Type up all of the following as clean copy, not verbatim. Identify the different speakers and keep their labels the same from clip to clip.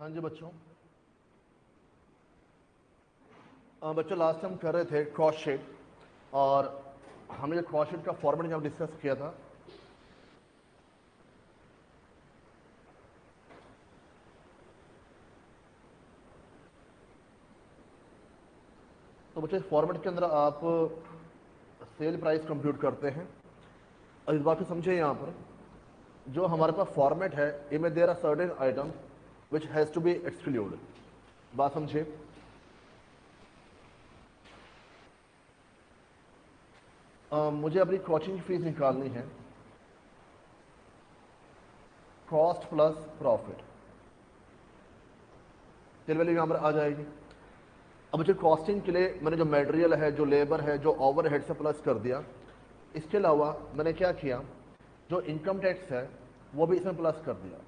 Speaker 1: हाँ जी बच्चों। बच्चों लास्ट टाइम कर रहे थे क्रॉस शीट, और हमने जो क्रॉस शीट का फॉर्मेट जब डिस्कस किया था, तो बच्चों इस फॉर्मेट के अंदर आप सेल प्राइस कंप्यूट करते हैं। और इस बात को समझिए, यहाँ पर जो हमारे पास फॉर्मेट है, इनमें there are certain item which has to be exclude. बात समझिए। मुझे अपनी कोचिंग की फीस निकालनी है, cost plus profit, sale value यहाँ पर आ जाएगी। अब मुझे कॉस्टिंग के लिए मैंने जो मटेरियल है, जो लेबर है, जो ओवरहेड से प्लस कर दिया। इसके अलावा मैंने क्या किया, जो इनकम टैक्स है वो भी इसमें प्लस कर दिया।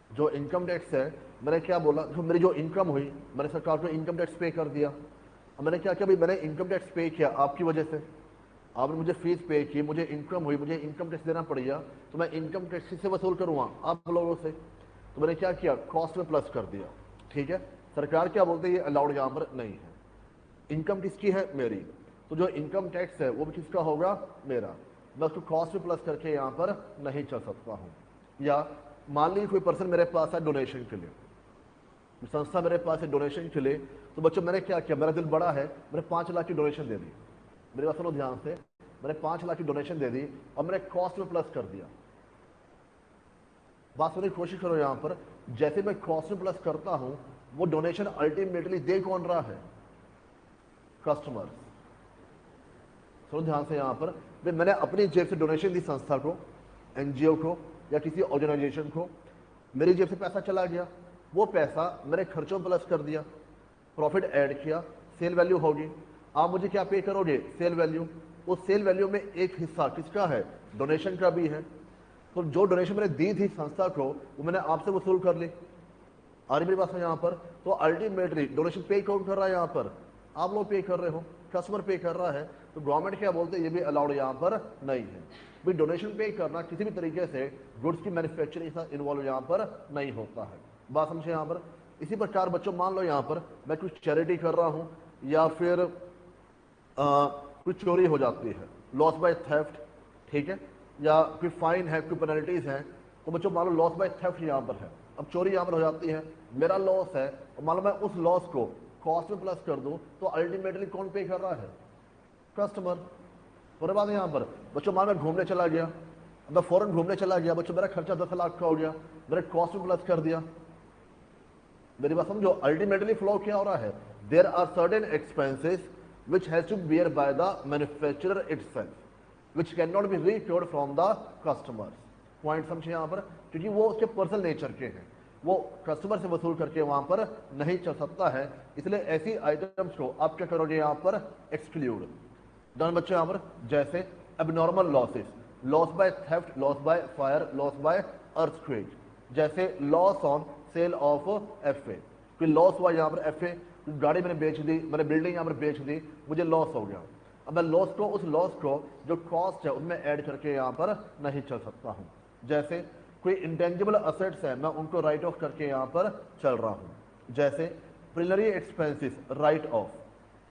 Speaker 1: जो इनकम टैक्स है, मैंने क्या बोला, जो मेरी जो इनकम हुई, मैंने सरकार को इनकम टैक्स पे कर दिया। अब मैंने क्या किया, भाई मैंने इनकम टैक्स पे किया आपकी वजह से, आपने मुझे फीस पे की, मुझे इनकम हुई, मुझे इनकम टैक्स देना पड़ गया, तो मैं इनकम टैक्स से वसूल करूँगा आप लोगों से। तो मैंने क्या किया, कॉस्ट में प्लस कर दिया। ठीक है, सरकार क्या बोलते हैं, ये अलाउड यहाँ पर नहीं है। इनकम किसकी है, मेरी, तो जो इनकम टैक्स है वो भी किसका होगा, मेरा। मैं उसको कॉस्ट में प्लस करके यहाँ पर नहीं चल सकता हूँ। या मान लीजिए कोई पर्सन मेरे पास है डोनेशन के लिए, संस्था मेरे पास है डोनेशन के लिए, तो बच्चों मैंने क्या किया, मेरा दिल बड़ा है, मैंने 5 लाख की डोनेशन दे दी। मेरी बात सुनो ध्यान से, मैंने 5 लाख की डोनेशन दे दी और मैंने कॉस्ट में प्लस कर दिया। बात सुनने की कोशिश करो यहाँ पर, जैसे मैं कॉस्ट में प्लस करता हूँ, वो डोनेशन अल्टीमेटली दे कौन रहा है, कस्टमर। सुनो ध्यान से यहाँ पर, भाई मैंने अपनी जेब से डोनेशन दी संस्था को, एनजीओ को या किसी ऑर्गेनाइजेशन को, मेरी जेब से पैसा चला गया, वो पैसा मैंने खर्चों में प्लस कर दिया, प्रॉफिट ऐड किया, सेल वैल्यू होगी। आप मुझे क्या पे करोगे, सेल वैल्यू। उस सेल वैल्यू में एक हिस्सा किसका है, डोनेशन का भी है। तो जो डोनेशन मैंने दी थी संस्था को, वो मैंने आपसे वसूल कर ली। आ रही मेरी बात में यहाँ पर, तो अल्टीमेटली डोनेशन पे कौन कर रहा है, यहाँ पर आप लोग पे कर रहे हो, कस्टमर पे कर रहा है। तो गवर्नमेंट क्या बोलते हैं, ये भी अलाउड यहाँ पर नहीं है। भाई डोनेशन पे करना किसी भी तरीके से गुड्स की मैन्युफैक्चरिंग के साथ इन्वॉल्व यहाँ पर नहीं होता है। बात समझे यहाँ पर। इसी प्रकार बच्चों मान लो यहाँ पर मैं कुछ चैरिटी कर रहा हूँ, या फिर कोई चोरी हो जाती है, लॉस बाय थेफ्ट, ठीक है, या कोई फाइन है, कोई पेनल्टीज है, तो बच्चों मान लो लॉस बाय थेफ्ट यहाँ पर है। अब चोरी यहाँ पर हो जाती है, मेरा लॉस है, और मान लो मैं उस लॉस को कॉस्ट में प्लस कर दूं, तो अल्टीमेटली कौन पे कर रहा है, कस्टमर। पूरे बात है यहाँ पर। बच्चों मान मैं घूमने चला गया, मैं फॉरेन घूमने चला गया, बच्चों मेरा खर्चा 10 लाख का हो गया, मैंने कॉस्ट में प्लस कर दिया। मेरी बात समझो, अल्टीमेटली फ्लो क्या हो रहा है, there are certain expenses which has to be bear by the manufacturer itself, which cannot be recovered from the customers. Point समझे यहाँ पर, क्योंकि वो उसके पर्सनल नेचर के हैं, वो कस्टमर से वसूल करके वहां पर नहीं चल सकता है। इसलिए ऐसी आइटम्स को आप क्या करोगे, यहाँ पर एक्सक्लूड। डन बच्चों यहाँ पर, जैसे abnormal losses, loss by theft, loss by fire, loss by earthquake, जैसे loss on sale of FA, कोई लॉस हुआ यहाँ पर, एफए गाड़ी मैंने बेच दी, मैंने बिल्डिंग यहाँ पर बेच दी, मुझे लॉस हो गया। अब मैं लॉस को, उस लॉस को जो कॉस्ट है उनमें ऐड करके यहाँ पर नहीं चल सकता हूँ। जैसे कोई इंटेंजिबल असेट्स है, मैं उनको राइट ऑफ करके यहाँ पर चल रहा हूँ। जैसे प्रिलिमिनरी एक्सपेंसेस, राइट ऑफ।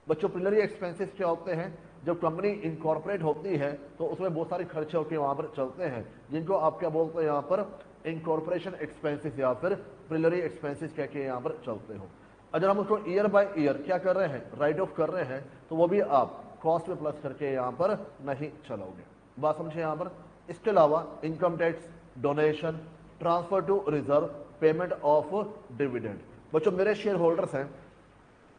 Speaker 1: बच्चों प्रिलिमिनरी एक्सपेंसेस क्या होते हैं, जब कंपनी इनकॉर्पोरेट होती है तो उसमें बहुत सारे खर्चे होकर वहाँ पर चलते हैं, जिनको आप क्या बोलते हैं यहाँ पर, इनकॉर्पोरेशन एक्सपेंसेस या फिर प्रिलिमिनरी एक्सपेंसेस कह के यहाँ पर चलते हो। अगर हम उसको ईयर बाय ईयर क्या कर रहे हैं, राइट ऑफ कर रहे हैं, तो वो भी आप कॉस्ट में प्लस करके यहाँ पर नहीं चलोगे। बात समझे यहाँ पर। इसके अलावा income tax, donation, transfer to reserve, payment of dividend. बच्चों मेरे शेयर होल्डर्स हैं,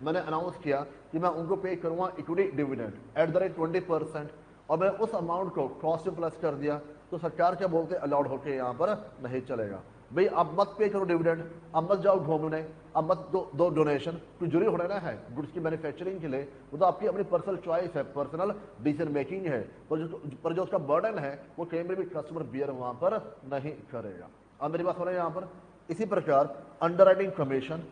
Speaker 1: मैंने अनाउंस किया कि मैं उनको पे करूंगा equity dividend at the rate 20%, और मैं उस अमाउंट को कॉस्ट में प्लस कर दिया, तो सरकार क्या बोलते हैं, अलाउड होके यहाँ पर नहीं चलेगा। भाई आप मत पे करो डिविडेंड, आप मत जाओ घूमने, आप मत दो डोनेशन, कोई जरूरी हो रहा है गुड्स की मैन्युफैक्चरिंग के लिए, वो तो आपकी अपनी पर्सनल चॉइस है, पर्सनल डिसीजन मेकिंग है, पर जो उसका बर्डन है वो कहीं पर भी कस्टमर बियर वहां पर नहीं करेगा। अब मेरी बात हो रही है यहाँ पर। इसी प्रकार under writing commission,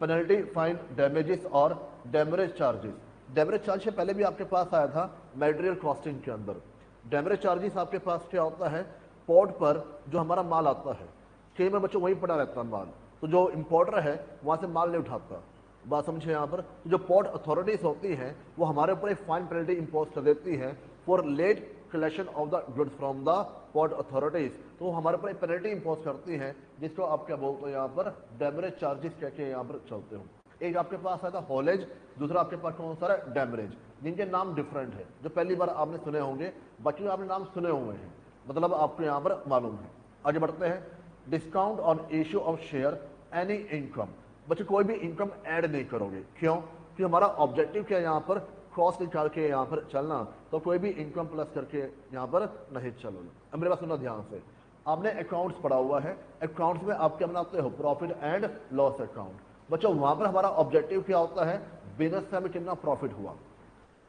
Speaker 1: penalty, fine, damages और डैमरेज चार्जेस। डैमरेज चार्ज से पहले भी आपके पास आया था मटेरियल कॉस्टिंग के अंदर। डैमरेज चार्जेस आपके पास क्या होता है, पोर्ट पर जो हमारा माल आता है, कई बार बच्चों वहीं पड़ा रहता है माल, तो जो इंपोर्टर है वहां से माल नहीं उठाता। बात समझे यहाँ पर? तो जो पोर्ट अथॉरिटीज होती हैं वो हमारे ऊपर एक फाइन पेनल्टी इंपोज कर देती हैं for late collection of the goods from the port authorities. तो वो हमारे ऊपर एक पेनल्टी इंपोज करती हैं जिसको आप क्या बोलते हो यहाँ पर, डेमरेज चार्जेस कह के यहाँ पर चलते हो। एक आपके पास आता है हॉलेज, दूसरा आपके पास कौन सा है, डेमरेज, जिनके नाम डिफरेंट है। जो पहली बार आपने सुने होंगे, बाकी आपने नाम सुने हुए हैं, मतलब आपको यहाँ पर मालूम है। आगे बढ़ते हैं। Discount on issue of share any income. बच्चे कोई भी इनकम ऐड नहीं करोगे, क्यों? कि हमारा ऑब्जेक्टिव क्या है यहाँ पर, कॉस्ट निकाल के यहाँ पर चलना, तो कोई भी इनकम प्लस करके यहाँ पर नहीं चलोगे। अब मेरे पास सुनना ध्यान से, आपने अकाउंट्स पढ़ा हुआ है, अकाउंट्स में आप क्या बनाते हो, प्रॉफिट एंड लॉस अकाउंट। बच्चों वहां पर हमारा ऑब्जेक्टिव क्या होता है, बिजनेस से हमें कितना प्रॉफिट हुआ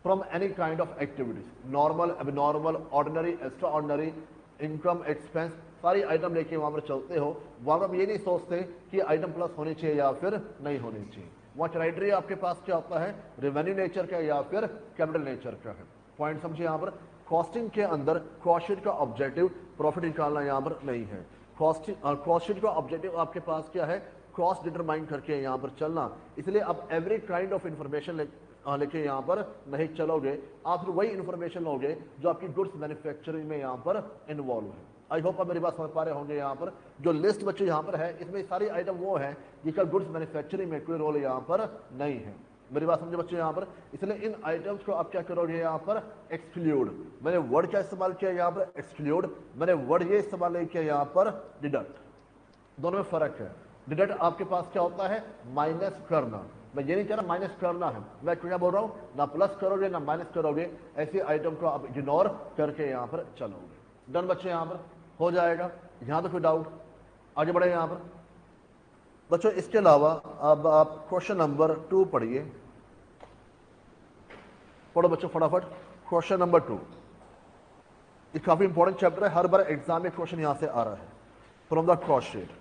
Speaker 1: from any kind of activities, normal, abnormal, ordinary, extra ordinary, income, expense, सारी आइटम लेके वहां पर चलते हो। वहां पर ये नहीं सोचते कि आइटम प्लस होनी चाहिए या फिर नहीं होनी चाहिए। वहां क्राइटेरिया आपके पास क्या होता है, रेवेन्यू नेचर का या फिर कैपिटल नेचर का है। पॉइंट समझिए यहाँ पर, कॉस्टिंग के अंदर कॉस्ट शीट का ऑब्जेक्टिव प्रॉफिट निकालना यहाँ पर नहीं है। कॉस्ट शीट का ऑब्जेक्टिव आपके पास क्या है, कॉस्ट डिटरमाइन करके यहाँ पर चलना। इसलिए आप एवरी काइंड ऑफ इंफॉर्मेशन लेके यहाँ पर नहीं चलोगे, आप फिर वही इंफॉर्मेशन लोगे जो आपकी गुड्स मैन्युफैक्चरिंग में यहाँ पर इन्वॉल्व है। आई होप आप मेरी बात समझ पा रहे होंगे। यहाँ पर जो लिस्ट बच्चे यहाँ पर है, इसमें सारी आइटम वो है जिसका गुड्स मैन्युफैक्चरिंग में कोई रोल यहाँ पर नहीं है। मेरी बात समझे बच्चे यहाँ पर? इसलिए इन आइटम्स को आप क्या करोगे यहाँ पर, एक्सक्लूड। मैंने वर्ड क्या इस्तेमाल किया यहाँ पर, एक्सक्लूड। मैंने वर्ड ये इस्तेमाल नहीं किया यहाँ पर, डिडक्ट। दोनों में फर्क है। डिडक्ट आपके पास क्या होता है, माइनस करना। मैं ये नहीं कह रहा माइनस करना है, मैं क्या बोल रहा हूँ, ना प्लस करोगे ना माइनस करोगे, ऐसी आइटम को आप इग्नोर करके यहाँ पर चलोगे। डन बच्चे, यहाँ पर हो जाएगा। यहाँ तो कोई डाउट? आगे बढ़े यहाँ पर बच्चों। इसके अलावा अब आप क्वेश्चन नंबर 2 पढ़िए। पढ़ो बच्चों फटाफट क्वेश्चन नंबर 2। ये काफी इंपॉर्टेंट चैप्टर है, हर बार एग्जाम में क्वेश्चन यहां से आ रहा है फ्रॉम द कॉस्ट शीट।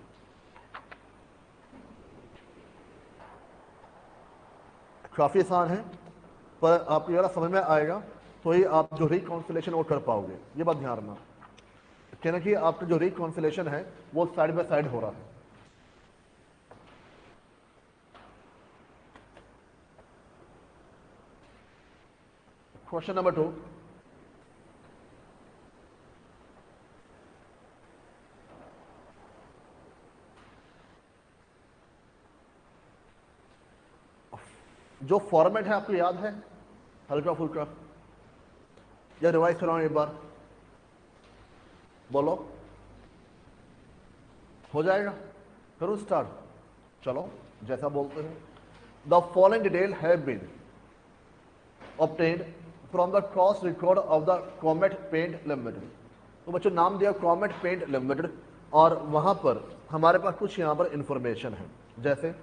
Speaker 1: काफी आसान है, पर आपको अगर समझ में आएगा तो ही आप जो रिकॉन्सिलेशन वो कर पाओगे। ये बात ध्यान रखना, कहना कि आपका जो रिकॉन्सिलेशन है वो साइड बाय साइड हो रहा है। Question number 2। जो फॉर्मेट है आपको याद है, हल्का फुल्का, या रिवाइज कराऊं एक बार? बोलो, हो जाएगा? करूं स्टार्ट? चलो जैसा बोलते हैं। The following detail have been obtained from the cost record of the Comet Paint Limited. तो बच्चों नाम दिया कॉमेट पेंट लिमिटेड, और वहां पर हमारे पास कुछ यहां पर इंफॉर्मेशन है, जैसे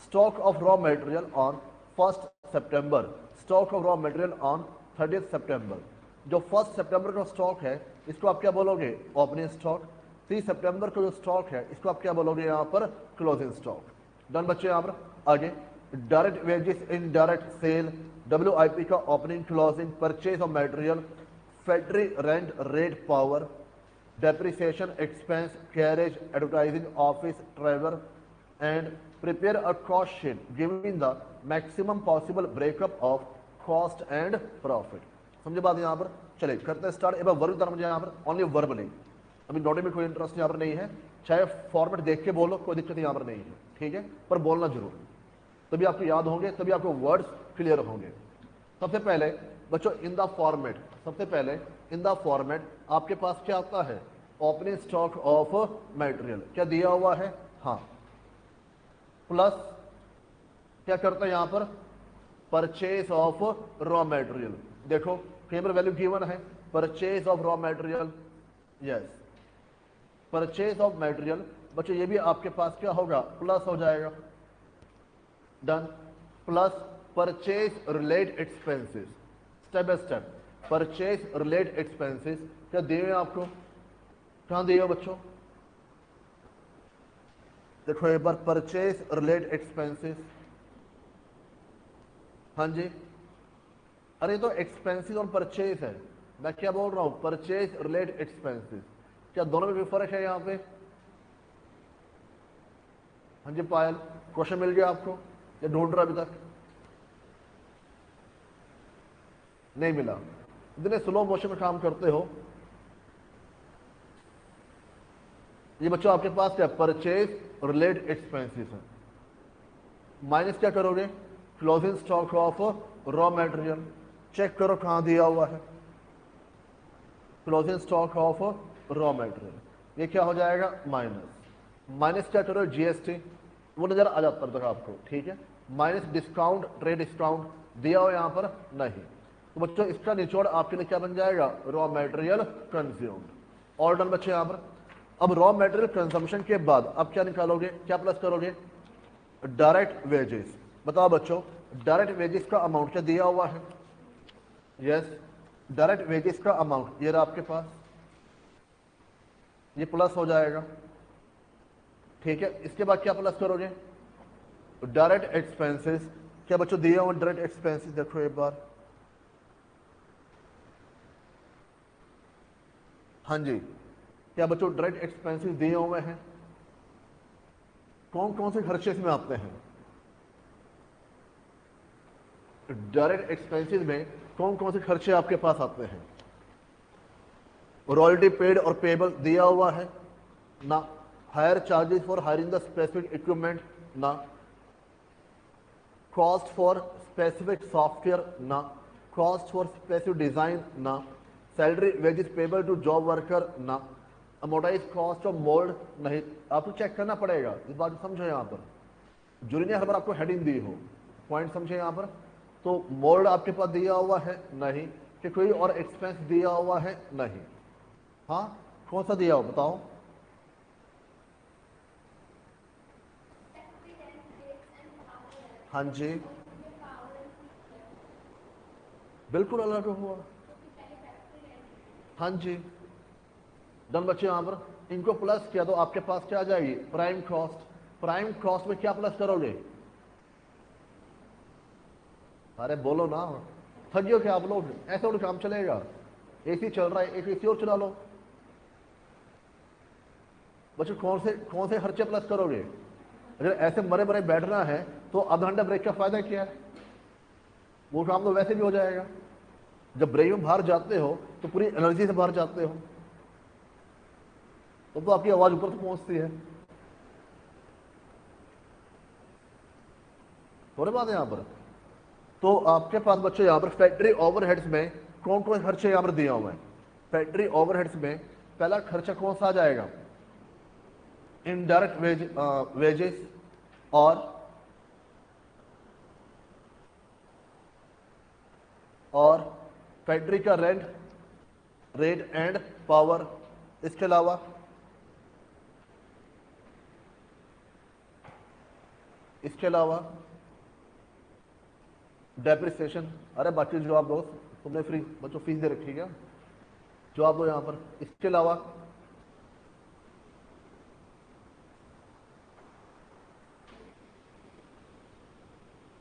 Speaker 1: stock of raw material on 1 September, stock of raw material on 30 सितंबर। जो 1 सितंबर का स्टॉक है इसको आप क्या बोलोगे, ओपनिंग स्टॉक। 3 सितंबर का जो स्टॉक है इसको आप क्या बोलोगे यहाँ पर, क्लोजिंग स्टॉक। डन बच्चे। यहाँ पर आगे direct wages, indirect cell, WIP का opening, closing, purchase of material, factory rent, rate, power, depreciation, expense, carriage, advertising, office, travel, and prepare a cost sheet giving the maximum possible breakup of cost and profit. समझे बात यहाँ पर? चलिए करते हैं start. एक बार verb उतारना मुझे यहाँ पर, ओनली वर्बली। अभी नोटिंग में कोई इंटरेस्ट यहाँ पर नहीं है, चाहे फॉर्मेट देख के बोलो, कोई दिक्कत यहाँ पर नहीं है, ठीक है? पर बोलना जरूर, तभी आपको याद होंगे, तभी आपको वर्ड्स क्लियर होंगे। सबसे पहले बच्चों इन द फॉर्मेट, सबसे पहले इन द फॉर्मेट आपके पास क्या आता है, ओपनिंग स्टॉक ऑफ मटेरियल। क्या दिया हुआ है? हाँ, प्लस क्या करता है यहाँ पर, परचेज ऑफ रॉ मटेरियल। देखो कहीं पर वैल्यू गिवन है, purchase of raw material, yes, purchase of material. बच्चों ये भी आपके पास क्या होगा, प्लस हो जाएगा। Done. Plus purchase relate expenses, step by step, purchase relate expenses क्या दिए हैं आपको, कहां दिए हो बच्चों? देखो एक बार, परचेज रिलेट एक्सपेंसेस, हाँ जी। अरे तो एक्सपेंसेस और परचेज है, मैं क्या बोल रहा हूं, परचेज रिलेट एक्सपेंसेस। क्या दोनों में भी फर्क है यहाँ पे? हाँ जी पायल, क्वेश्चन मिल गया आपको या ढूंढ रहा अभी तक? नहीं मिला? इतने स्लो मोशन में काम करते हो। ये बच्चों आपके पास क्या, परचेज रिलेटेड एक्सपेंसेस है, माइनस क्या करोगे, closing stock of raw material. Check करो कहां दिया हुआ है, closing stock of raw material, ये क्या हो जाएगा, माइनस। माइनस क्या करो, जीएसटी, वो नजर आ जाता है आपको, ठीक है। माइनस डिस्काउंट, ट्रेड डिस्काउंट दिया हो यहां पर नहीं, तो बच्चों इसका निचोड़ आपके लिए क्या बन जाएगा, raw material consumed. All done बच्चे यहां पर। अब रॉ मटेरियल कंजम्पशन के बाद अब क्या निकालोगे, क्या प्लस करोगे, डायरेक्ट वेजेस। बताओ बच्चों, डायरेक्ट वेजेस का अमाउंट क्या दिया हुआ है, यस, डायरेक्ट वेजेस का अमाउंट ये रहा आपके पास, ये प्लस हो जाएगा, ठीक है। इसके बाद क्या प्लस करोगे, डायरेक्ट एक्सपेंसेस। क्या बच्चों दिए हुए डायरेक्ट एक्सपेंसेस, देखो एक बार, हाँ जी, क्या बच्चों डायरेक्ट एक्सपेंसेस दिए हुए हैं, कौन कौन से खर्चे इसमें आते हैं, डायरेक्ट एक्सपेंसेस में कौन कौन से खर्चे आपके पास आते हैं, रॉयल्टी पेड और पेबल दिया हुआ है ना, hire charges for hiring the specific equipment ना, कॉस्ट फॉर स्पेसिफिक सॉफ्टवेयर ना, कॉस्ट फॉर स्पेसिफिक डिजाइन ना, salary wages payable to job worker ना, अमोटाइज कॉस्ट ऑफ मोल्ड नहीं। आपको चेक करना पड़ेगा, इस बात को समझो यहां पर, जूरी ने हर बार आपको हेडिंग दी हो, पॉइंट समझे यहां पर। तो मोल्ड आपके पास दिया हुआ है नहीं, कि कोई और एक्सपेंस दिया हुआ है नहीं, हाँ कौन सा दिया हो बताओ, हाँ जी, बिल्कुल अलग हुआ, हाँ जी, डन बच्चे यहां पर। इनको प्लस किया तो आपके पास क्या आ जाएगी, प्राइम कॉस्ट। प्राइम कॉस्ट में क्या प्लस करोगे, अरे बोलो ना, थक गए क्या आप लोग, ऐसे और काम चलेगा, एसी चल रहा है, एक एसी और चला लो। बच्चों कौन से खर्चे प्लस करोगे, अगर ऐसे मरे मरे बैठना है तो आधा घंटा ब्रेक का फायदा क्या है, वो काम तो वैसे भी हो जाएगा। जब ब्रेक में बाहर जाते हो तो पूरी एनर्जी से बाहर जाते हो, तो आपकी आवाज ऊपर तक पहुंचती है। थोड़ी बात है यहां पर। तो आपके पास बच्चों यहां पर फैक्ट्री ओवरहेड्स में कौन कौन खर्चे यहां पर दिए हुए हैं, फैक्ट्री ओवरहेड्स में पहला खर्चा कौन सा आ जाएगा, इनडायरेक्ट वेजेस और फैक्ट्री का रेंट, रेट एंड पावर। इसके अलावा डेप्रिसिएशन। अरे बाकी जवाब दो, तुमने फ्री बच्चों फीस दे रखी है क्या, जवाब दो यहां पर। इसके अलावा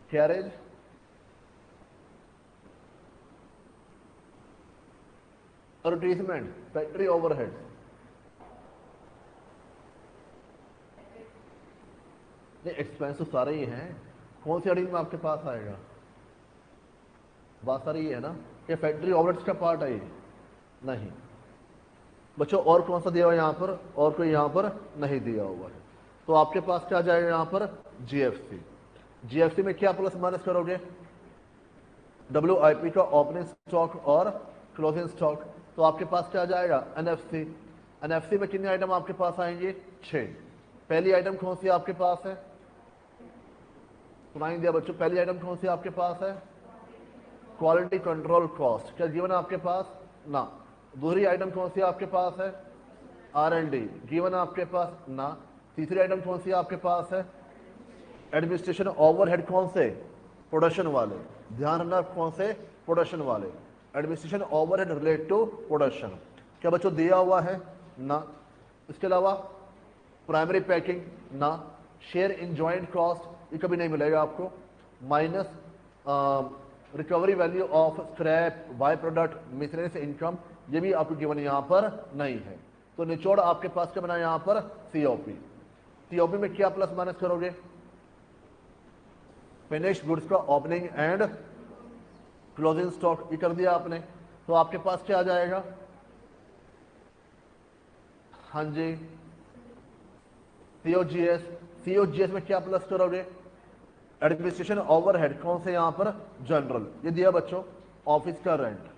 Speaker 1: कैरेज, एडवर्टीजमेंट, फैक्ट्री ओवरहेड। नहीं एक्सपेंस तो सारे ही हैं, कौन सी हेडिंग में आपके पास आएगा, बात सारी है ना, ये फैक्ट्री ओवरहेड्स का पार्ट है ये, नहीं बच्चों। और कौन सा दिया हुआ है यहां पर, और कोई यहां पर नहीं दिया हुआ है, तो आपके पास क्या आ जाएगा यहां पर, जीएफसी। जीएफसी में क्या प्लस माइनस करोगे, डब्ल्यूआईपी का ओपनिंग स्टॉक और क्लोजिंग स्टॉक, तो आपके पास क्या आ जाएगा, एनएफसी। एनएफसी में कितने आइटम आपके पास आएंगे, 6। पहली आइटम कौन सी आपके पास है, सुनाई दिया बच्चों, पहली आइटम कौन सी आपके पास है, क्वालिटी कंट्रोल कॉस्ट, क्या गिवन आपके पास ना। दूसरी आइटम कौन सी आपके पास है, R&D, गिवन आपके पास ना। तीसरी आइटम कौन सी आपके पास है, एडमिनिस्ट्रेशन ओवरहेड, कौन से, प्रोडक्शन वाले, ध्यान रखना कौन से, प्रोडक्शन वाले, administration overhead relate to production. क्या बच्चों दिया हुआ है ना। इसके अलावा प्राइमरी पैकिंग ना, शेयर इन जॉइंट कॉस्ट, ये कभी नहीं मिलेगा आपको, minus recovery value of scrap, by product, miscellaneous income, ये भी आपको गिवन यहां पर नहीं है। तो निचोड़ आपके पास क्या बना यहां पर, सीओपी। सीओपी में क्या प्लस माइनस करोगे? फिनिश गुड्स का ओपनिंग एंड क्लोजिंग स्टॉक, ये कर दिया आपने, तो आपके पास क्या आ जाएगा? हाँ जी, सीओजीएस। सीओजीएस में क्या प्लस करोगे? एडमिनिस्ट्रेशन ओवरहेड, कौन से यहां पर? जनरल। ये दिया बच्चों, ऑफिस का रेंट,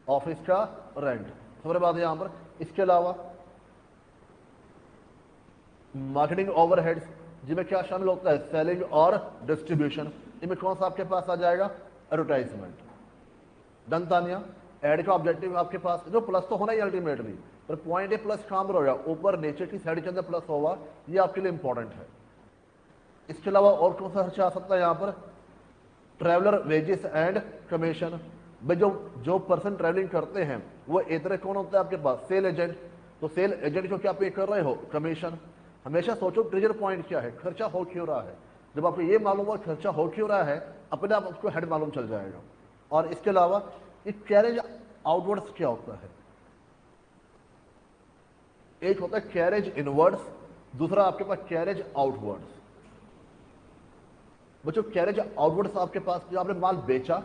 Speaker 1: ऑफिस का रेंट। सबसे बात यहां पर, इसके अलावा मार्केटिंग ओवरहेड्स, जिसमें क्या शामिल होता है? सेलिंग और डिस्ट्रीब्यूशन। इनमें कौन सा आपके पास आ जाएगा? एडवर्टाइजमेंट। डन तानिया? एड का ऑब्जेक्टिव आपके पास जो प्लस तो होना ही अल्टीमेटली, पर पॉइंट ए प्लस काम रहेगा, ऊपर नीचे की साइड के अंदर प्लस होगा, ये आपके लिए इंपॉर्टेंट है। इसके अलावा और कौन सा खर्चा आ सकता है यहाँ पर? Traveller wages and commission. भाई जो जो पर्सन ट्रैवलिंग करते हैं वो इतने कौन होता है आपके पास? Sale agent. तो सेल एजेंट को क्या पे कर रहे हो? कमीशन। हमेशा सोचो ट्रिगर पॉइंट क्या है, खर्चा हो क्यों रहा है। जब आपको ये मालूम हो खर्चा हो क्यों रहा है, अपने आप आपको हेड मालूम चल जाएगा। और इसके अलावा ये कैरेज आउटवर्ड्स क्या होता है? एक होता है कैरेज इनवर्ड्स, दूसरा आपके पास कैरेज आउटवर्ड्स। बच्चों कैरेज आउटवर्ड्स आपके पास, जो आपने माल बेचा,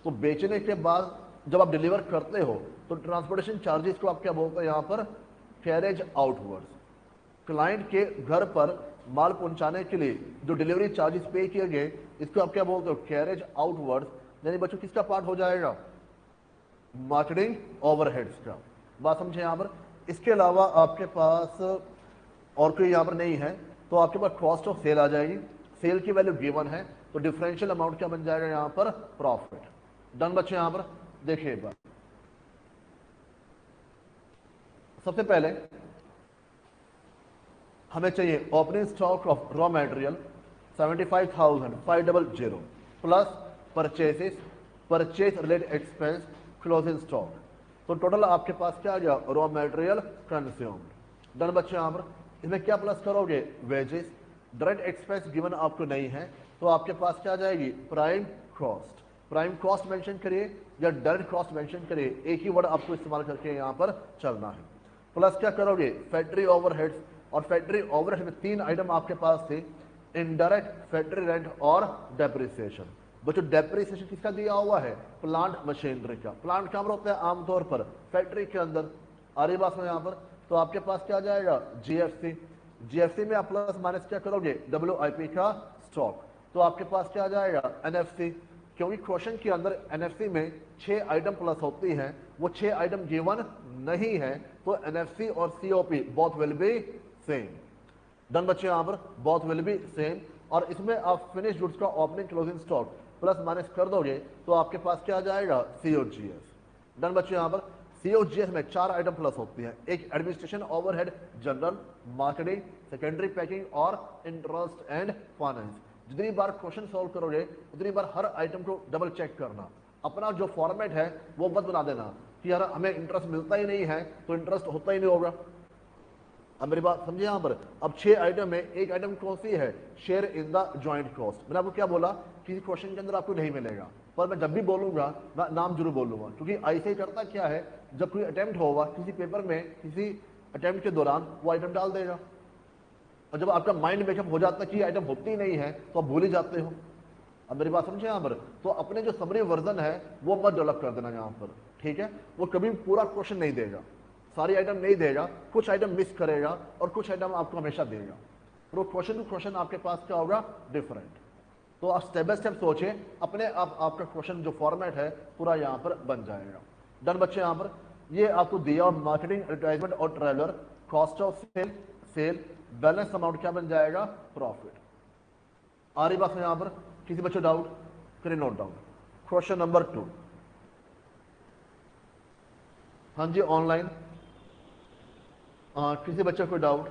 Speaker 1: तो बेचने के बाद जब आप डिलीवर करते हो तो ट्रांसपोर्टेशन चार्जेस को आप क्या बोलते हैं यहाँ पर? Carriage outwards. क्लाइंट के घर पर माल पहुंचाने के लिए जो डिलीवरी चार्जेस पे किए गए, इसको आप क्या बोलते हो? Carriage outwards. यानी बच्चों किसका पार्ट हो जाएगा? मार्केटिंग ओवरहेड्स का। बात समझे यहाँ पर? इसके अलावा आपके पास और कोई यहाँ पर नहीं है, तो आपके पास कॉस्ट ऑफ सेल आ जाएगी। सेल की वैल्यू गिवन है, तो डिफरेंशियल अमाउंट क्या बन जाएगा यहाँ पर? प्रॉफिट। डन बच्चे? यहाँ पर देखिए एक बार, सबसे पहले हमें चाहिए opening stock of raw material 75,500 plus purchases, purchase related expense, closing stock. तो टोटल आपके पास क्या आ गया? Raw material consumed. डन बच्चे? यहाँ पर इसमें क्या प्लस करोगे? वेजेस। डायरेक्ट एक्सपेंस गिवन आपको नहीं है, तो आपके पास क्या आ जाएगी? Prime cost. Prime cost mention करिए या डायरेक्ट कॉस्ट मेंशन करिए, एक ही वर्ड आपको इस्तेमाल करके यहाँ पर चलना है। प्लस क्या करोगे? Factory overheads. और फैक्ट्री ओवरहेड में तीन आइटम आपके पास थे, इनडायरेक्ट, फैक्ट्री रेंट और डेप्रिसिएशन। बच्चों डेप्रिसिएशन किसका दिया हुआ है? प्लांट मशीनरी का। प्लांट कहाँ पर होता है आमतौर पर? फैक्ट्री के अंदर। आ रही बात में यहाँ पर, तो आपके पास क्या आ जाएगा? जीएफसी। जीएफसी में आप प्लस माइनस क्या करोगे? डब्ल्यूआईपी का स्टॉक। तो आपके पास क्या आ जाएगा? एनएफसी। क्योंकि क्वेश्चन के अंदर एनएफसी में 6 आइटम प्लस होती हैं, वो 6 आइटम गिवन नहीं है, तो एनएफसी और COP both will be same. Done बच्चे? यहां पर बोथ विल बी सेम। और इसमें आप फिनिश गुड्स का opening closing stock plus minus कर दोगे, तो आपके पास क्या आ जाएगा? सीओजीएस। डन बच्चे? यहां पर सीओजीएस में 4 आइटम प्लस होती हैं, एक administration overhead, general, marketing, secondary packing और इंटरेस्ट एंड फाइनेंस। जितनी बार क्वेश्चन सॉल्व करोगे उतनी बार हर आइटम को डबल चेक करना। अपना जो फॉर्मेट है वो मत बना देना कि यार हमें इंटरेस्ट मिलता ही नहीं है तो इंटरेस्ट होता ही नहीं होगा। अब मेरी बात समझे यहाँ पर? अब 6 आइटम है, एक आइटम कौन सी है? Share in the joint cost. मैंने आपको क्या बोला? किसी क्वेश्चन के अंदर आपको नहीं मिलेगा, पर मैं जब भी बोलूंगा मैं नाम जरूर बोलूंगा, क्योंकि ऐसे ही करता क्या है, जब कोई अटेम्प्ट होगा किसी पेपर में, किसी अटेम्प्ट के दौरान वो आइटम डाल देगा, और जब आपका माइंड मेकअप हो जाता है कि आइटम होती ही नहीं है तो आप भूल ही जाते हो। अब मेरी बात समझे यहाँ पर? तो अपने जो समरी वर्जन है वो मत डेवलप कर देना यहाँ पर, ठीक है? वो कभी पूरा क्वेश्चन नहीं देगा, सारी आइटम नहीं देगा, कुछ आइटम मिस करेगा और कुछ आइटम आपको हमेशा देगा। तो क्वेश्चन टू क्वेश्चन आपके पास क्या होगा? डिफरेंट। तो आप स्टेप बाय स्टेप सोचे, अपने आप आपका क्वेश्चन जो फॉर्मेट है पूरा यहाँ पर बन जाएगा। डन बच्चे? यहाँ पर ये आपको दिया मार्केटिंग, एडवर्टाइजमेंट और traveller, cost of sale, sale, balance amount क्या बन जाएगा? प्रॉफिट। आ रही बात है यहाँ पर? किसी बच्चों डाउट? करें नोट डाउन। Question number 2। हाँ जी ऑनलाइन, किसी बच्चे को डाउट?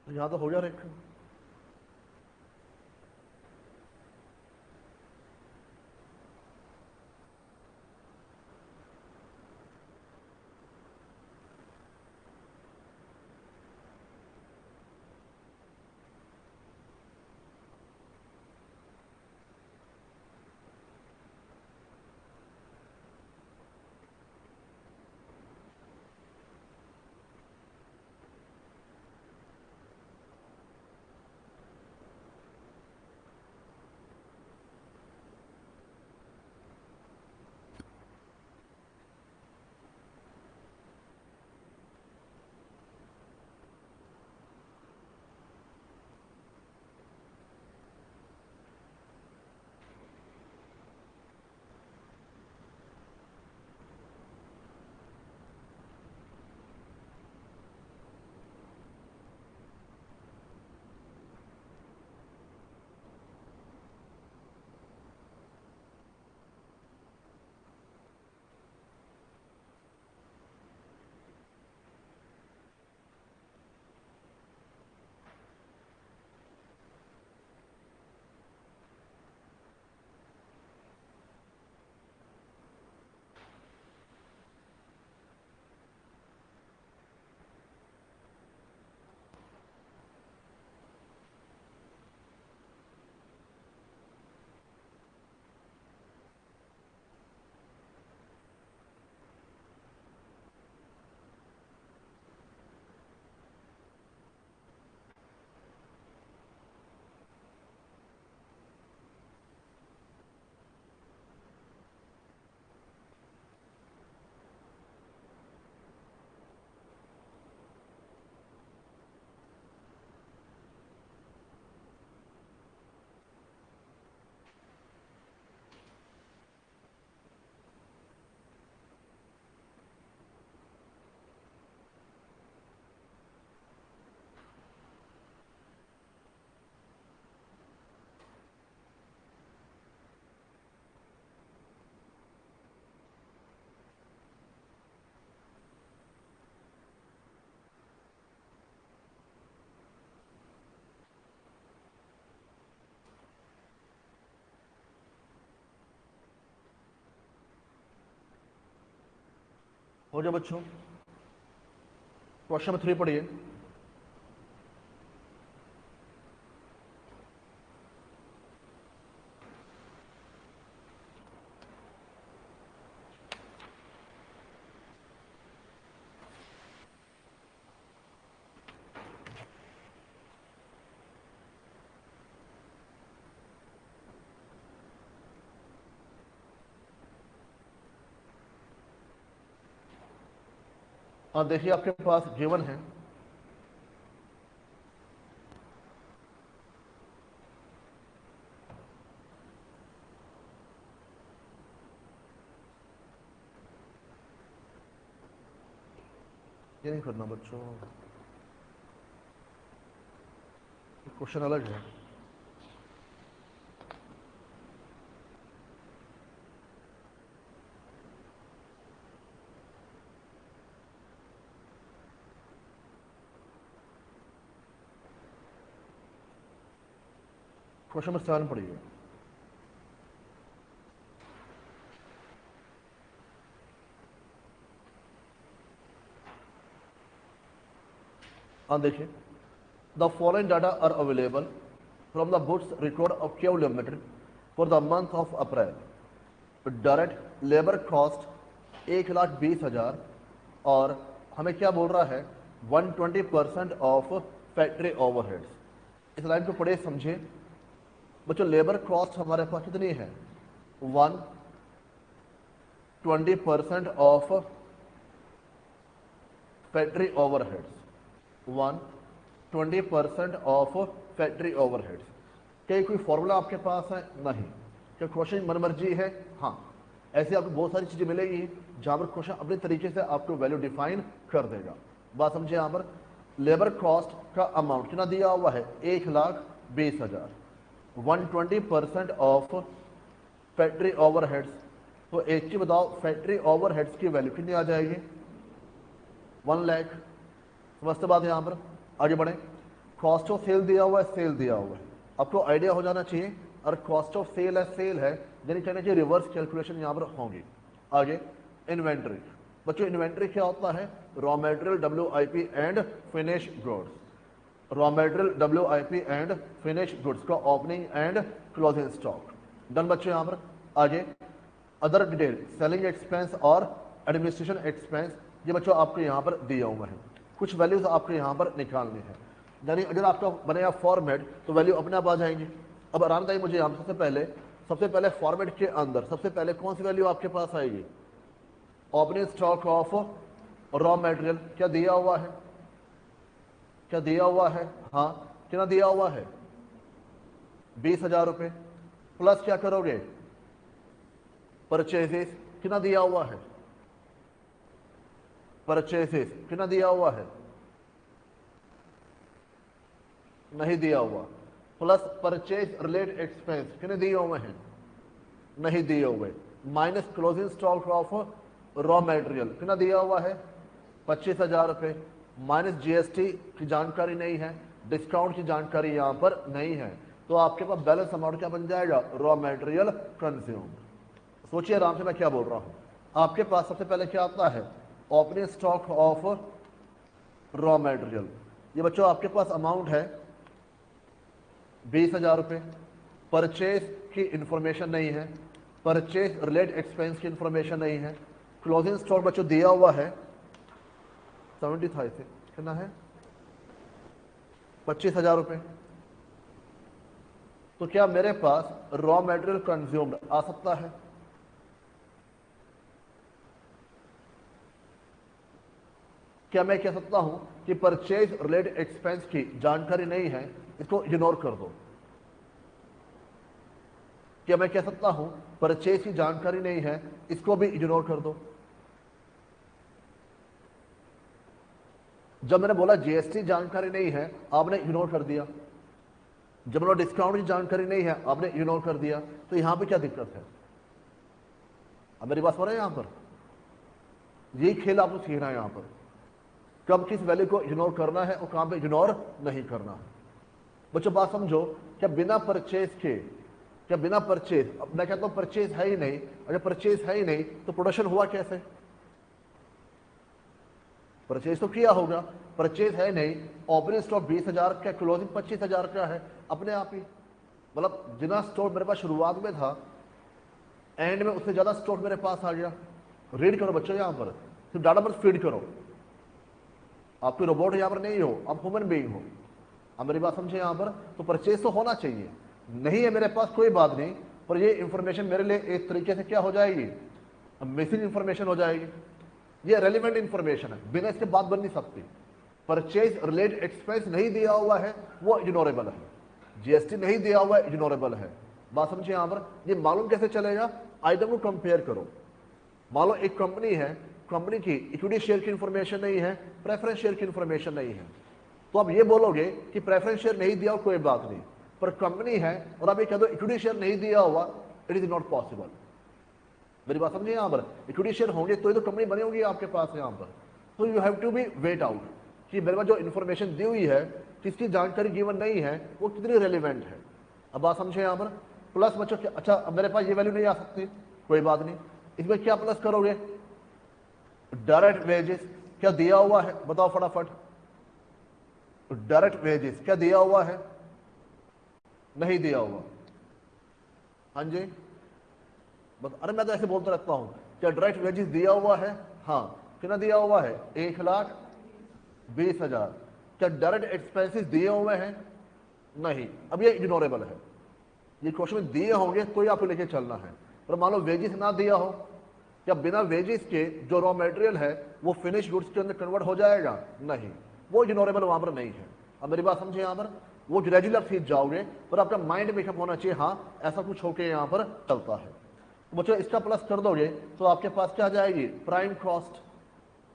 Speaker 1: तो यहां तो हो गया रेखा। हो जाए बच्चों, क्वेश्चन नंबर 3 पढ़िए। हाँ देखिए, आपके पास गिवन है ये नहीं करना बच्चों, क्वेश्चन अलग है। क्वेश्चन नंबर 7 पढ़िए। हाँ देखिए, the following data are available from the books record of Kev limited for the month of April. Direct labour cost 1,20,000 और हमें क्या बोल रहा है 120% ऑफ फैक्ट्री ओवरहेड्स। इस लाइन को पढ़े समझे बच्चों। लेबर कॉस्ट हमारे पास कितनी है 120% of factory overheads, 120% of factory overheads. क्या कोई फॉर्मूला आपके पास है? नहीं। क्या क्वेश्चन मनमर्जी है? हाँ। ऐसे आपको बहुत सारी चीजें मिलेगी जहां पर क्वेश्चन अपने तरीके से आपको वैल्यू डिफाइन कर देगा। बात समझे। यहां पर लेबर कॉस्ट का अमाउंट कितना दिया हुआ है 1,20,000, 120% ऑफ फैक्ट्री ओवरहेड्स। तो एक चीज बताओ, फैक्ट्री ओवरहेड्स की वैल्यू कितनी आ जाएगी 1 लाख। समझते बात। यहां पर आगे बढ़े। कॉस्ट ऑफ सेल दिया हुआ है, सेल दिया हुआ है, आपको आइडिया हो जाना चाहिए। और कॉस्ट ऑफ सेल है यानी कहना चाहिए रिवर्स कैलकुलेशन यहां पर होंगी। आगे इन्वेंट्री, बच्चों इन्वेंट्री क्या होता है? Raw material WIP and finish goods. Raw material WIP and finish goods का opening and closing stock. Done बच्चों यहां पर। आगे अदर डिटेल, सेलिंग एक्सपेंस और एडमिनिस्ट्रेशन एक्सपेंस, ये बच्चों आपको यहां पर दिए हुए हैं। कुछ वैल्यूज आपको यहां पर निकालनी है, यानी अगर आपका बनेगा फॉर्मेट तो वैल्यू अपने आप आ जाएंगे। अब आरामदायी मुझे यहां सबसे पहले फॉर्मेट के अंदर सबसे पहले कौन सी वैल्यू आपके पास आएगी? Opening stock of raw material क्या दिया हुआ है? क्या दिया हुआ है? हाँ, कितना दिया हुआ है? 20,000 रुपए। प्लस क्या करोगे? परचेजेस कितना दिया हुआ है? परचेजेस कितना दिया हुआ है? नहीं दिया हुआ। प्लस परचेज रिलेटेड एक्सपेंस कितने दिए हुए हैं? नहीं दिए हुए। Minus closing stock of raw material कितना दिया हुआ है? 25,000 रुपए। माइनस GST की जानकारी नहीं है, डिस्काउंट की जानकारी यहां पर नहीं है, तो आपके पास बैलेंस अमाउंट क्या बन जाएगा? Raw material consume. सोचिए आराम से मैं क्या बोल रहा हूं। आपके पास सबसे पहले क्या आता है? Opening stock of raw material. ये बच्चों आपके पास अमाउंट है 20,000 रुपए। परचेज की इंफॉर्मेशन नहीं है, परचेज रिलेटेड एक्सपेंस की इंफॉर्मेशन नहीं है। क्लोजिंग स्टॉक बच्चों दिया हुआ है 70 था, इसे कितना है? 25,000 रुपए। तो क्या मेरे पास रॉ मटेरियल कंज्यूम्ड आ सकता है? क्या मैं कह सकता हूं कि परचेज रिलेटेड एक्सपेंस की जानकारी नहीं है, इसको इग्नोर कर दो? क्या मैं कह सकता हूं परचेज की जानकारी नहीं है, इसको भी इग्नोर कर दो? जब मैंने बोला GST जानकारी नहीं है, आपने इग्नोर कर दिया। जब मैंने डिस्काउंट की जानकारी नहीं है, आपने इग्नोर कर दिया। तो यहां पे क्या दिक्कत है? अब मेरी बात हो रहा है यहां पर? यही खेल आपको सीखना है यहां पर, कब किस वैल्यू को इग्नोर करना है और कहां पे इग्नोर नहीं करना है। बच्चों बात समझो, क्या बिना परचेज के, क्या बिना परचेज, अब मैं कहता हूं परचेज है ही नहीं, अगर परचेज है ही नहीं तो प्रोडक्शन हुआ कैसे? परचेज तो किया होगा, परचेज है नहीं। ओपनिंग स्टॉक 20,000 का, क्लोजिंग 25,000 का है, अपने आप ही मतलब जितना स्टॉक मेरे पास शुरुआत में था, एंड में उससे ज्यादा स्टॉक मेरे पास आ गया। रीड करो बच्चों, यहां पर सिर्फ डाटा पर फीड करो। आप कोई रोबोट यहां पर नहीं हो, आप ह्यूमन बीइंग हो। अब मेरी बात समझे यहां पर? तो परचेज तो होना चाहिए, नहीं है मेरे पास कोई बात नहीं, पर ये इंफॉर्मेशन मेरे लिए एक तरीके से क्या हो जाएगी? मिसिंग इंफॉर्मेशन हो जाएगी। ये रेलिवेंट इंफॉर्मेशन है, बिना इसके बात बन नहीं सकती। परचेज रिलेटेड एक्सपेंस नहीं दिया हुआ है, वो इग्नोरेबल है। GST नहीं दिया हुआ है, इग्नोरेबल है। बात समझे यहां पर? ये मालूम कैसे चलेगा? आइटम को कंपेयर करो। मान लो एक कंपनी है, कंपनी की इक्विटी शेयर की इंफॉर्मेशन नहीं है, प्रेफरेंस शेयर की इंफॉर्मेशन नहीं है, तो आप ये बोलोगे कि प्रेफरेंस शेयर नहीं दिया कोई बात नहीं, पर कंपनी है और आप ये कह दो इक्विटी शेयर नहीं दिया हुआ, इट इज नॉट पॉसिबल। मेरी बात समझिए यहां पर? इक्विटी शेयर होंगे तो ही तो कंपनी बनी होगी आपके पास यहां पर। तो you have to be wait out कि मेरे पास जो इन्फॉर्मेशन दी हुई है, किसकी जानकारी गिवन नहीं है, वो कितनी रेलिवेंट है। अब बात समझे यहां पर? प्लस बच्चों, अच्छा अब मेरे पास ये वैल्यू नहीं आ सकती, कोई बात नहीं, इसमें क्या प्लस करोगे? डायरेक्ट वेजेस क्या दिया हुआ है? बताओ फटाफट। डायरेक्ट वेजेस क्या दिया हुआ है? नहीं दिया हुआ। हाँ जी, बस अरे मैं तो ऐसे बोलता रहता हूं, क्या डायरेक्ट वेजेस दिया हुआ है? हाँ, कितना दिया हुआ है? 1,20,000। क्या डायरेक्ट एक्सपेंसेस दिए हुए हैं? नहीं। अब ये इग्नोरेबल है, ये क्वेश्चन दिए होंगे तो ही आपको लेके चलना है। पर मान लो वेजेस ना दिया हो, क्या बिना वेजेस के जो रॉ मटेरियल है वो फिनिश गुड्स के अंदर कन्वर्ट हो जाएगा? नहीं, वो इग्नोरेबल वहां पर नहीं है। अब मेरी बात समझे यहां पर? वो ग्रेजुअली आप सीख जाओगे, पर आपका माइंड मेकअप होना चाहिए, हाँ ऐसा कुछ होके यहां पर चलता है। तो बच्चों इसका प्लस कर दोगे तो आपके पास क्या आ जाएगी? Prime cost.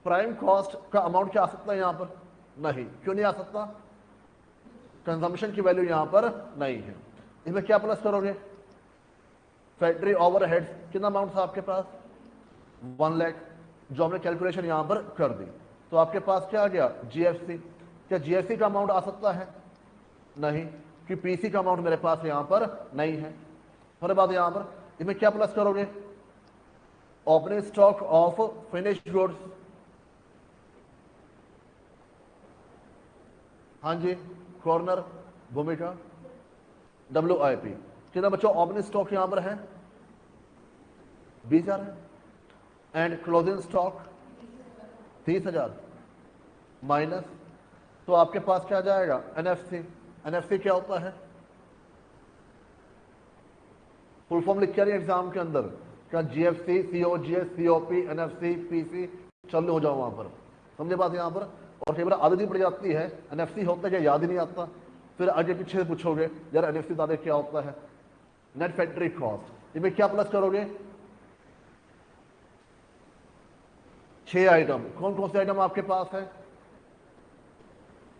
Speaker 1: प्राइम कॉस्ट का अमाउंट क्या आ सकता है यहां पर? नहीं। क्यों नहीं आ सकता? कंजम्पशन की वैल्यू यहां पर नहीं है। इसमें क्या प्लस करोगे? फैक्ट्री ओवरहेड्स कितना अमाउंट था आपके पास? 1 लाख, जो हमने कैलकुलेशन यहां पर कर दी। तो आपके पास क्या आ गया? GST। क्या GST का अमाउंट आ सकता है? नहीं, कि पीसी का अमाउंट मेरे पास यहां पर नहीं है। फिर बात यहां पर इसमें क्या प्लस करोगे, opening stock of finished goods, हाँ जी, कॉर्नर भूमिका WIP कितना बच्चों, ओपनिंग स्टॉक यहां पर है 20,000 है, एंड क्लोजिंग स्टॉक 30,000 माइनस, तो आपके पास क्या आ जाएगा एनएफसी। एनएफसी क्या होता है, फुल फॉर्म लिख के आ रही है एग्जाम के अंदर, क्या GFC COGS COP NFC PC, चल हो जाओ वहां पर, समझे बात यहां पर। और कई बार आदत ही पड़ जाती है, एनएफसी होता है क्या याद ही नहीं आता, फिर आगे पीछे से पूछोगे यार एनएफसी दादे क्या होता है। नेट फैक्ट्री कॉस्ट, इसमें क्या प्लस करोगे, 6 आइटम, कौन कौन से आइटम आपके पास है,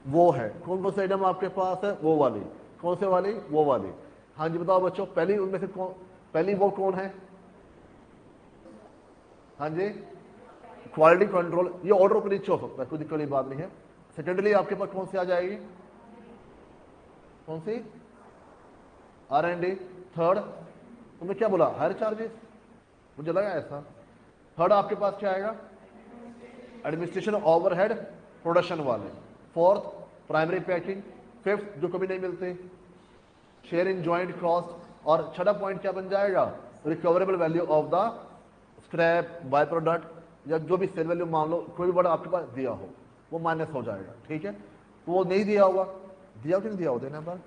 Speaker 1: वो है, कौन कौन से आइटम आपके पास है, वो वाली, कौन से वाली, वो वाली, हाँ जी बताओ बच्चों, पहली उनमें से कौन, पहली वो कौन है, हाँ जी क्वालिटी कंट्रोल, ये ऑर्डर ऊपर नीचे हो सकता है, कोई दिक्कत वाली बात नहीं है। सेकेंडली आपके पास कौन सी आ जाएगी, कौन सी, R&D। थर्ड तुमने क्या बोला, हायर चार्जेस, मुझे लगा ऐसा। थर्ड आपके पास क्या आएगा, एडमिनिस्ट्रेशन ओवरहेड प्रोडक्शन वाले। Fourth primary packing. फिफ्थ जो कभी नहीं मिलते, शेयर इन ज्वाइंट कॉस्ट। और छठा पॉइंट क्या बन जाएगा, recoverable value of the scrap by product, या जो भी सेल वैल्यू मान लो कोई भी बड़ा आपके पास दिया हो वो माइनस हो जाएगा, ठीक है। तो वो नहीं दिया हुआ, दिया कि नहीं दिया हुआ, देना बार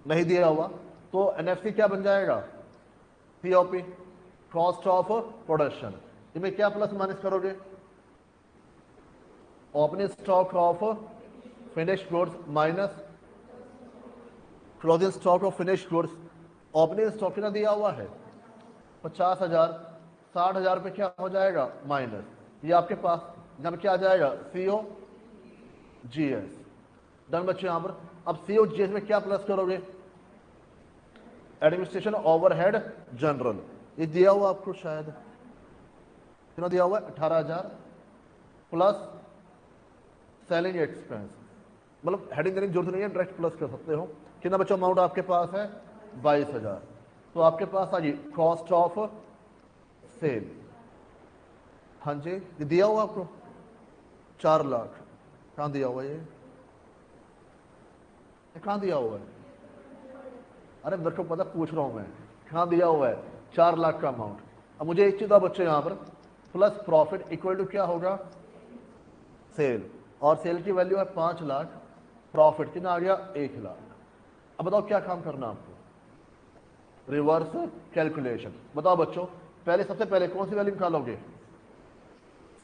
Speaker 1: नहीं दिया हुआ, तो एनएफसी क्या बन जाएगा, COP कॉस्ट ऑफ प्रोडक्शन। इसमें क्या प्लस माइनस करोगे, opening stock of finished goods minus closing stock of finished goods. Opening stock कितना दिया हुआ है 50,000, 60,000 पे क्या हो जाएगा माइनस, ये आपके पास यहाँ पे क्या आ जाएगा COGS। डन बच्चों यहाँ पर। अब COGS में क्या प्लस करोगे, एडमिनिस्ट्रेशन ओवरहेड जनरल, ये दिया हुआ आपको शायद कितना दिया हुआ है 18,000 प्लस सेलिंग एक्सपेंस, मतलब हेडिंग देने की जरूरत नहीं है, डायरेक्ट प्लस कर सकते हो। कितना बच्चों अमाउंट आपके पास है 22,000, तो आपके पास आ गई कॉस्ट ऑफ सेल, हाँ जी ये दिया हुआ आपको 4 लाख, कहाँ दिया हुआ ये कहाँ दिया हुआ है, अरे मेरे को पता पूछ रहा हूं मैं, कहाँ दिया हुआ है 4 लाख का अमाउंट। अब मुझे एक चीज था बच्चों यहाँ पर, प्लस प्रॉफिट इक्वल टू क्या होगा सेल, और सेल की वैल्यू है 5 लाख, प्रॉफिट कितना आ गया 1 लाख। अब बताओ क्या काम करना आपको, रिवर्स कैलकुलेशन। बताओ बच्चों पहले सबसे पहले कौन सी वैल्यू निकालोगे,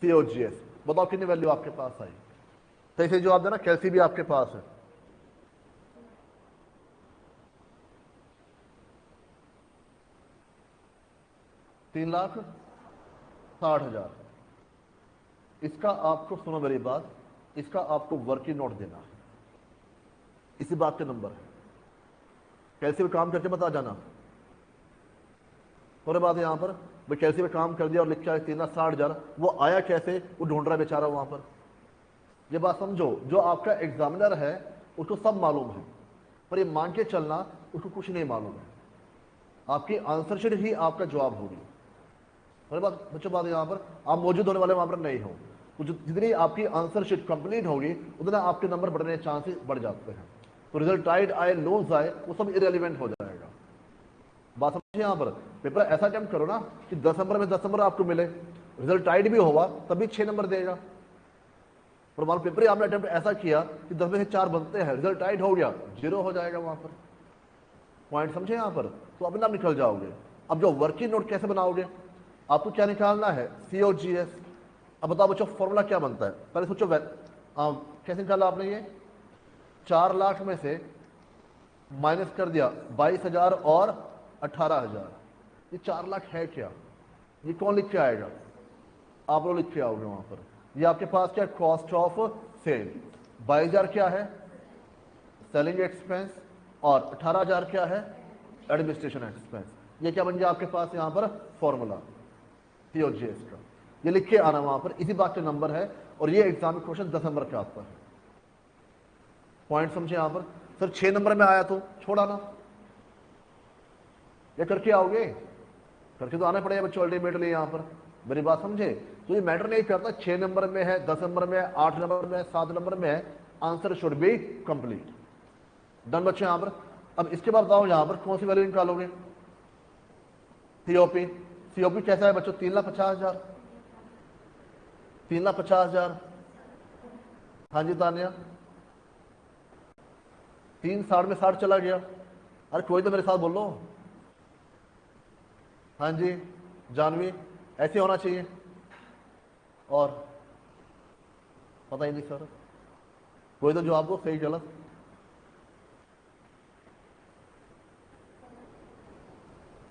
Speaker 1: COGS, बताओ कितनी वैल्यू आपके पास आई, सही से जवाब देना, कैसी भी आपके पास है, $3,60,000। इसका आपको सुनो मेरी बात, इसका आपको वर्किंग नोट देना है, इसी बात के नंबर है, कैसे भी काम करके बता जाना। थोड़ी बात है यहाँ पर भाई, कैसे भी काम कर दिया और लिख के आए 3,60,000, वो आया कैसे, वो ढूंढ रहा है बेचारा वहां पर। ये बात समझो, जो आपका एग्जामिनर है उसको सब मालूम है, पर ये मान के चलना उसको कुछ नहीं मालूम है, आपकी आंसर शीट ही आपका जवाब होगी। थोड़ी बात बच्चों, बात यहाँ पर आप मौजूद होने वाले वहां पर नहीं हो, तो जितनी आपकी आंसर शीट कंप्लीट होगी उतना आपके नंबर बढ़ने के चांसेस बढ़ जाते हैं। तो रिजल्ट टाइट आए लूज आए वो सब इरेलीवेंट हो जाएगा। बात समझिए यहाँ पर, पेपर ऐसा अटेम्प्ट करो ना कि 10 नंबर में 10 नंबर आपको मिले, रिजल्ट टाइट भी होगा तभी 6 नंबर देगा। पर मान पेपर ही आपने अटेम्प्ट ऐसा किया कि 10 में से 4 बनते हैं, रिजल्ट टाइट हो गया, 0 हो जाएगा वहां पर। पॉइंट समझे यहाँ पर, तो अपने आप निकल जाओगे। अब जो वर्किंग नोट कैसे बनाओगे, आपको क्या निकालना है COGS। अब बताओ बच्चों फॉर्मूला क्या बनता है, पहले सोचो कैसे निकाला आपने, ये 4 लाख में से माइनस कर दिया 22,000 और 18,000, ये 4 लाख है क्या, ये कौन लिख के आएगा, आप लोग लिख के आओगे वहां पर। ये आपके पास क्या कॉस्ट ऑफ सेल, 22,000 क्या है सेलिंग एक्सपेंस, और 18,000 क्या है एडमिनिस्ट्रेशन एक्सपेंस। ये क्या बन गया आपके पास यहाँ पर फॉर्मूला COGS का, ये लिख के आना वहां पर, इसी बात का नंबर है। और ये एग्जाम में क्वेश्चन 10 नंबर का आता है। पॉइंट समझे यहाँ पर। सर 6 नंबर में आया तो छोड़ आना, या करके आओगे? करके तो आना पड़ेगा बच्चों अल्टीमेटली यहां पर। मेरी बात समझे? तो ये मैटर नहीं करता 6 नंबर में है, 10 नंबर में है, 8 नंबर में है, 7 नंबर में है, answer should be complete. Done बच्चों यहां पर। अब इसके बाद बताओ यहां पर कौन सी वैल्यू निकालोगे? सीओपी। सीओपी कैसा है बच्चों? 3,50,000। 3,50,000। हाँ जी तानिया, 3 60 में 60 चला गया। अरे कोई तो मेरे साथ बोलो। हाँ जी जानवी, ऐसे होना चाहिए। और पता ही नहीं सर, कोई तो जवाब दो सही गलत।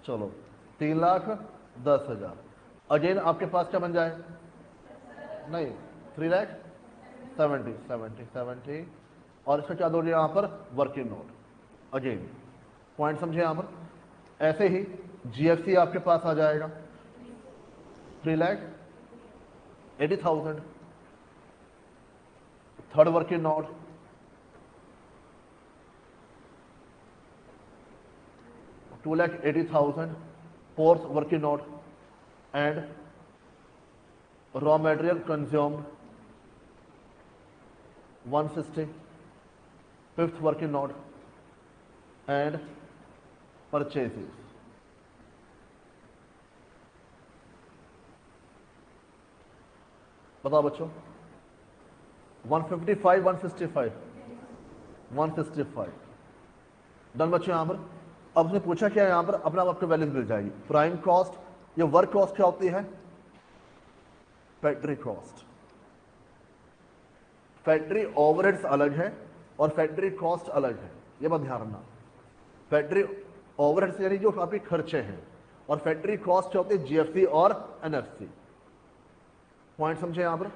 Speaker 1: चलो 3,10,000। अगेन आपके पास क्या बन जाए? नहीं, 3,70,70 और इसका क्या दोगे यहां पर? Working note. अगेन पॉइंट समझे यहां पर। ऐसे ही जीएफसी आपके पास आ जाएगा 3,80,000। Third working note 2,80,000। Fourth working note and raw material consumed 160। Fifth working note and purchases. बताओ बच्चों, 155, 165, 165। डन बच्चों यहां पर। अब उसने पूछा क्या यहां पर? अपना आपको वैल्यूज मिल जाएगी। प्राइम कॉस्ट या वर्क कॉस्ट क्या होती है? Factory cost. फैक्ट्री ओवरहेड्स अलग है और फैक्ट्री कॉस्ट अलग है, ये बात ध्यान रखना। फैक्ट्री ओवरहेड्स यानी जो आपके खर्चे हैं, और फैक्ट्री कॉस्ट क्या होती है? जीएफसी और एनएफसी। पॉइंट समझे यहां पर।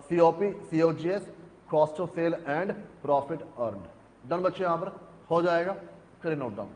Speaker 1: COP, COGS, cost of sale and profit earn. Done बच्चे यहां पर हो जाएगा, करें नोट डाउन।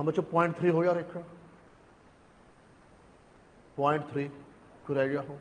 Speaker 1: हाँ बच्चों 0.3 हो गया रेखा, 0.3 क्यों रह गया हो?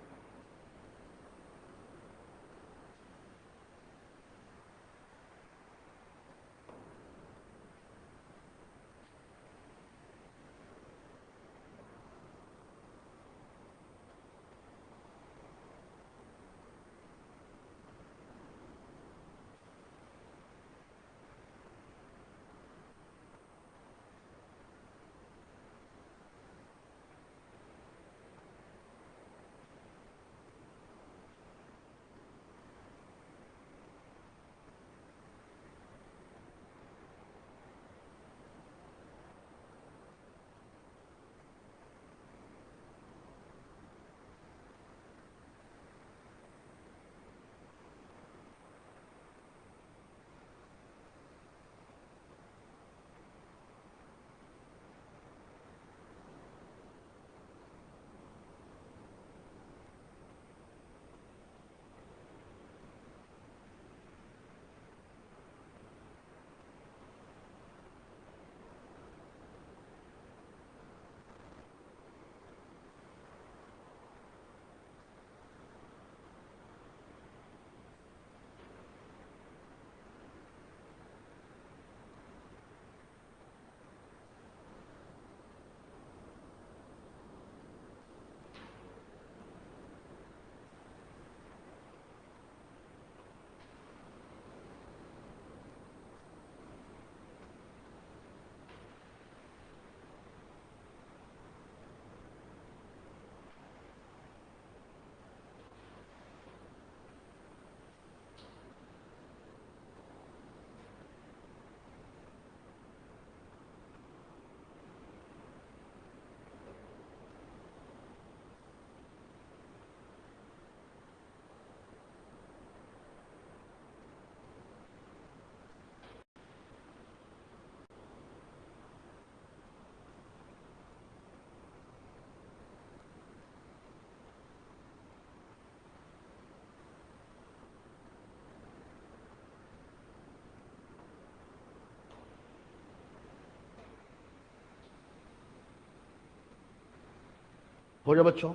Speaker 1: हो गया बच्चों,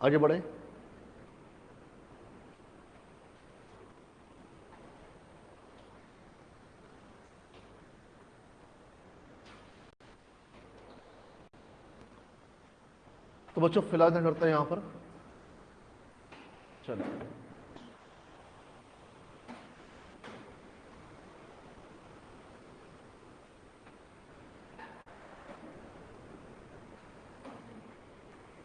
Speaker 1: आगे बढ़े। तो बच्चों फिलहाल क्या करते हैं यहां पर, चलो